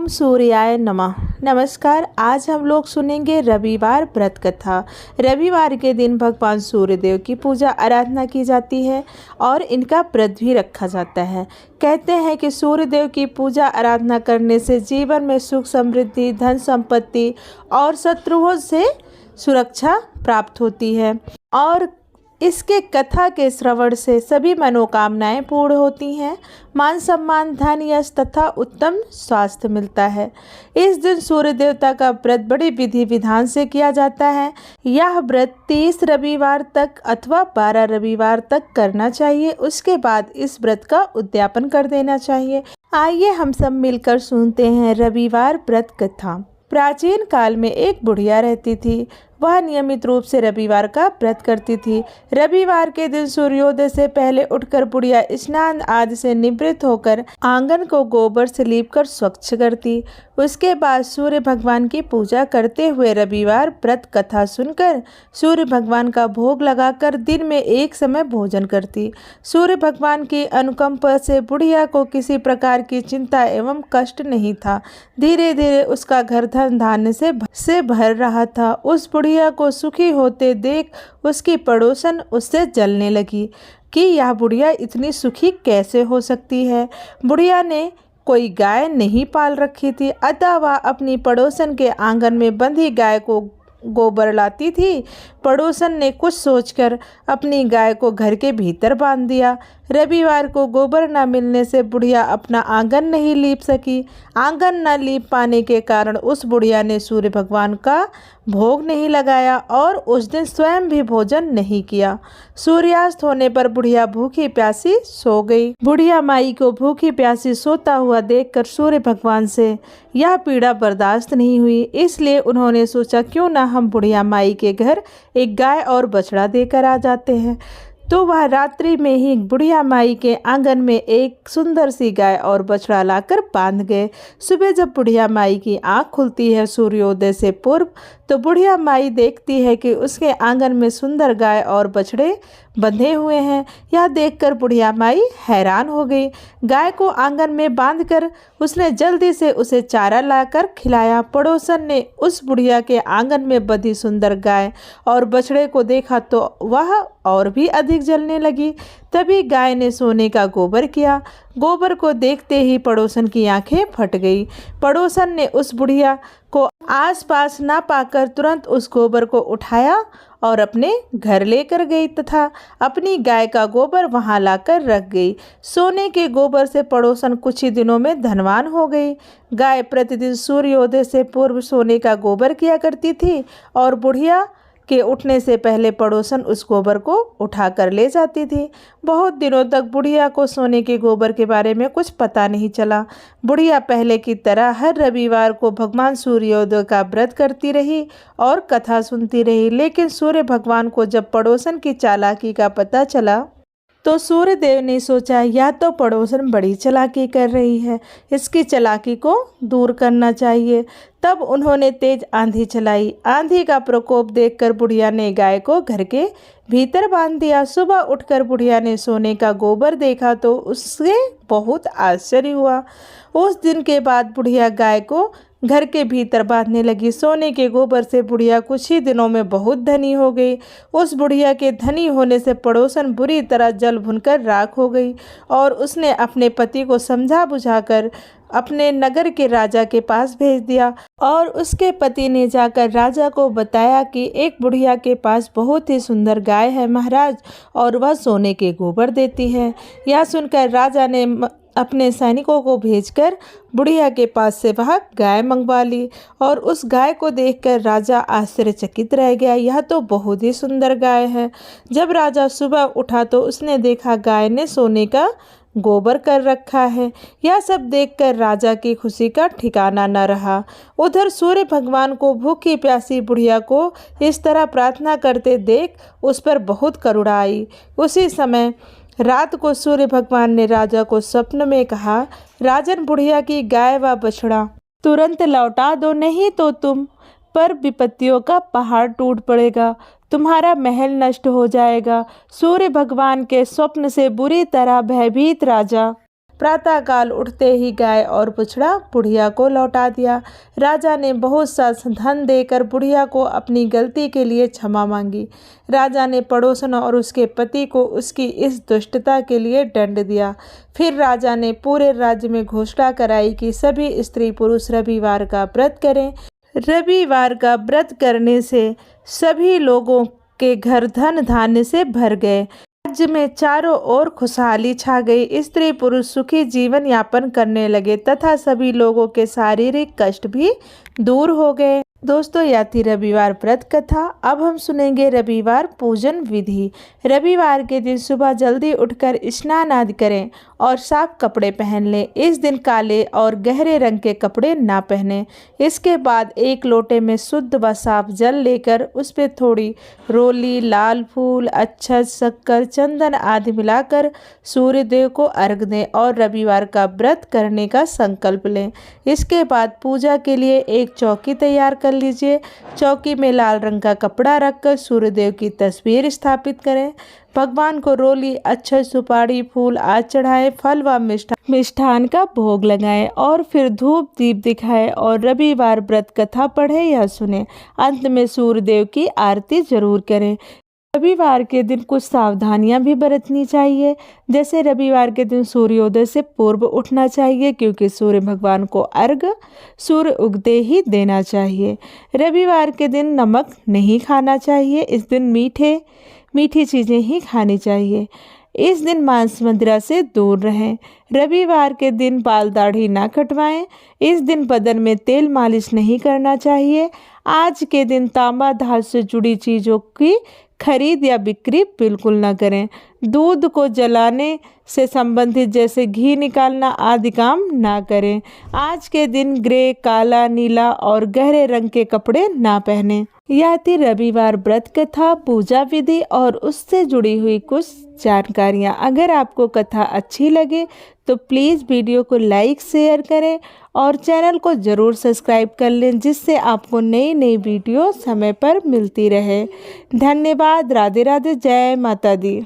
ओम सूर्याय नमः। नमस्कार। आज हम लोग सुनेंगे रविवार व्रत कथा। रविवार के दिन भगवान सूर्यदेव की पूजा आराधना की जाती है और इनका व्रत भी रखा जाता है। कहते हैं कि सूर्यदेव की पूजा आराधना करने से जीवन में सुख समृद्धि, धन संपत्ति और शत्रुओं से सुरक्षा प्राप्त होती है और इसके कथा के श्रवण से सभी मनोकामनाएं पूर्ण होती हैं। मान सम्मान, धन, यश तथा उत्तम स्वास्थ्य मिलता है। इस दिन सूर्य देवता का व्रत बड़ी विधि विधान से किया जाता है। यह व्रत 30 रविवार तक अथवा 12 रविवार तक करना चाहिए। उसके बाद इस व्रत का उद्यापन कर देना चाहिए। आइए हम सब मिलकर सुनते हैं रविवार व्रत कथा। प्राचीन काल में एक बुढ़िया रहती थी। वह नियमित रूप से रविवार का व्रत करती थी। रविवार के दिन सूर्योदय से पहले उठकर बुढ़िया स्नान आदि से निवृत्त होकर आंगन को गोबर से लीपकर स्वच्छ करती। उसके बाद सूर्य भगवान की पूजा करते हुए रविवार व्रत कथा सुनकर सूर्य भगवान का भोग लगाकर दिन में एक समय भोजन करती। सूर्य भगवान की अनुकंपा से बुढ़िया को किसी प्रकार की चिंता एवं कष्ट नहीं था। धीरे धीरे उसका घर धन धान्य से भर रहा था। उस बुढ़िया को सुखी होते देख उसकी पड़ोसन उससे जलने लगी कि यह बुढ़िया इतनी सुखी कैसे हो सकती है। बुढ़िया ने कोई गाय नहीं पाल रखी थी, अतः वह अपनी पड़ोसन के आंगन में बंधी गाय को गोबर लाती थी। पड़ोसन ने कुछ सोचकर अपनी गाय को घर के भीतर बांध दिया। रविवार को गोबर न मिलने से बुढ़िया अपना आंगन नहीं लीप सकी। आंगन न लीप पाने के कारण उस बुढ़िया ने सूर्य भगवान का भोग नहीं लगाया और उस दिन स्वयं भी भोजन नहीं किया। सूर्यास्त होने पर बुढ़िया भूखी प्यासी सो गई। बुढ़िया माई को भूखी प्यासी सोता हुआ देखकर सूर्य भगवान से यह पीड़ा बर्दाश्त नहीं हुई। इसलिए उन्होंने सोचा क्यों ना हम बुढ़िया माई के घर एक गाय और बछड़ा देकर आ जाते हैं। तो वह रात्रि में ही बुढ़िया माई के आंगन में एक सुंदर सी गाय और बछड़ा लाकर बांध गए। सुबह जब बुढ़िया माई की आंख खुलती है सूर्योदय से पूर्व, तो बुढ़िया माई देखती है कि उसके आंगन में सुंदर गाय और बछड़े बंधे हुए हैं। यह देखकर बुढ़िया माई हैरान हो गई। गाय को आंगन में बांधकर उसने जल्दी से उसे चारा लाकर खिलाया। पड़ोसन ने उस बुढ़िया के आंगन में बंधी सुंदर गाय और बछड़े को देखा तो वह और भी अधिक जलने लगी। तभी गाय ने सोने का गोबर किया। गोबर को देखते ही पड़ोसन की आंखें फट गई। पड़ोसन ने उस बुढ़िया को आसपास ना पाकर तुरंत उस गोबर को उठाया और अपने घर लेकर गई तथा अपनी गाय का गोबर वहां लाकर रख गई। सोने के गोबर से पड़ोसन कुछ ही दिनों में धनवान हो गई। गाय प्रतिदिन सूर्योदय से पूर्व सोने का गोबर किया करती थी और बुढ़िया के उठने से पहले पड़ोसन उस गोबर को उठा कर ले जाती थी। बहुत दिनों तक बुढ़िया को सोने के गोबर के बारे में कुछ पता नहीं चला। बुढ़िया पहले की तरह हर रविवार को भगवान सूर्योदय का व्रत करती रही और कथा सुनती रही। लेकिन सूर्य भगवान को जब पड़ोसन की चालाकी का पता चला तो सूर्यदेव ने सोचा यह तो पड़ोसन बड़ी चालाकी कर रही है, इसकी चालाकी को दूर करना चाहिए। तब उन्होंने तेज आंधी चलाई। आंधी का प्रकोप देखकर बुढ़िया ने गाय को घर के भीतर बांध दिया। सुबह उठकर बुढ़िया ने सोने का गोबर देखा तो उससे बहुत आश्चर्य हुआ। उस दिन के बाद बुढ़िया गाय को घर के भीतर बांधने लगी। सोने के गोबर से बुढ़िया कुछ ही दिनों में बहुत धनी हो गई। उस बुढ़िया के धनी होने से पड़ोसन बुरी तरह जल भुनकर राख हो गई और उसने अपने पति को समझा बुझाकर अपने नगर के राजा के पास भेज दिया और उसके पति ने जाकर राजा को बताया कि एक बुढ़िया के पास बहुत ही सुंदर गाय है महाराज, और वह सोने के गोबर देती है। यह सुनकर राजा ने अपने सैनिकों को भेजकर बुढ़िया के पास से वह गाय मंगवा ली और उस गाय को देखकर राजा आश्चर्यचकित रह गया। यह तो बहुत ही सुंदर गाय है। जब राजा सुबह उठा तो उसने देखा गाय ने सोने का गोबर कर रखा है। यह सब देखकर राजा की खुशी का ठिकाना न रहा। उधर सूर्य भगवान को भूखी प्यासी बुढ़िया को इस तरह प्रार्थना करते देख उस पर बहुत करुणा आई। उसी समय रात को सूर्य भगवान ने राजा को स्वप्न में कहा, राजन, बुढ़िया की गाय व बछड़ा तुरंत लौटा दो, नहीं तो तुम पर विपत्तियों का पहाड़ टूट पड़ेगा, तुम्हारा महल नष्ट हो जाएगा। सूर्य भगवान के स्वप्न से बुरी तरह भयभीत राजा प्रातःकाल उठते ही गाय और बछड़ा बुढ़िया को लौटा दिया। राजा ने बहुत सा धन देकर बुढ़िया को अपनी गलती के लिए क्षमा मांगी। राजा ने पड़ोसन और उसके पति को उसकी इस दुष्टता के लिए दंड दिया। फिर राजा ने पूरे राज्य में घोषणा कराई कि सभी स्त्री पुरुष रविवार का व्रत करें। रविवार का व्रत करने से सभी लोगों के घर धन धान्य से भर गए। राज्य में चारों ओर खुशहाली छा गई। स्त्री पुरुष सुखी जीवन यापन करने लगे तथा सभी लोगों के शारीरिक कष्ट भी दूर हो गए। दोस्तों, यह थी रविवार व्रत कथा। अब हम सुनेंगे रविवार पूजन विधि। रविवार के दिन सुबह जल्दी उठकर स्नान आदि करें और साफ कपड़े पहन लें। इस दिन काले और गहरे रंग के कपड़े ना पहनें। इसके बाद एक लोटे में शुद्ध व साफ जल लेकर उस पर थोड़ी रोली, लाल फूल, अक्षत, शक्कर, चंदन आदि मिलाकर सूर्य देव को अर्घ दें और रविवार का व्रत करने का संकल्प लें। इसके बाद पूजा के लिए एक चौकी तैयार कर लीजिए। चौकी में लाल रंग का कपड़ा रखकर सूर्यदेव की तस्वीर स्थापित करें। भगवान को रोली, अक्षत, सुपारी, फूल आदि चढ़ाएं। फल व मिष्ठान का भोग लगाएं और फिर धूप दीप दिखाएं और रविवार व्रत कथा पढ़ें या सुनें। अंत में सूर्यदेव की आरती जरूर करें। रविवार के दिन कुछ सावधानियां भी बरतनी चाहिए। जैसे रविवार के दिन सूर्योदय से पूर्व उठना चाहिए, क्योंकि सूर्य भगवान को अर्घ सूर्य उगते ही देना चाहिए। रविवार के दिन नमक नहीं खाना चाहिए। इस दिन मीठी चीज़ें ही खानी चाहिए। इस दिन मांस मदिरा से दूर रहें। रविवार के दिन बाल दाढ़ी ना कटवाएं। इस दिन बदन में तेल मालिश नहीं करना चाहिए। आज के दिन तांबा धातु से जुड़ी चीज़ों की खरीद या बिक्री बिल्कुल न करें। दूध को जलाने से संबंधित जैसे घी निकालना आदि काम ना करें। आज के दिन ग्रे, काला, नीला और गहरे रंग के कपड़े ना पहनें। यह थी रविवार व्रत कथा, पूजा विधि और उससे जुड़ी हुई कुछ जानकारियाँ। अगर आपको कथा अच्छी लगे तो प्लीज़ वीडियो को लाइक शेयर करें और चैनल को ज़रूर सब्सक्राइब कर लें, जिससे आपको नई नई वीडियो समय पर मिलती रहे। धन्यवाद। राधे राधे। जय माता दी।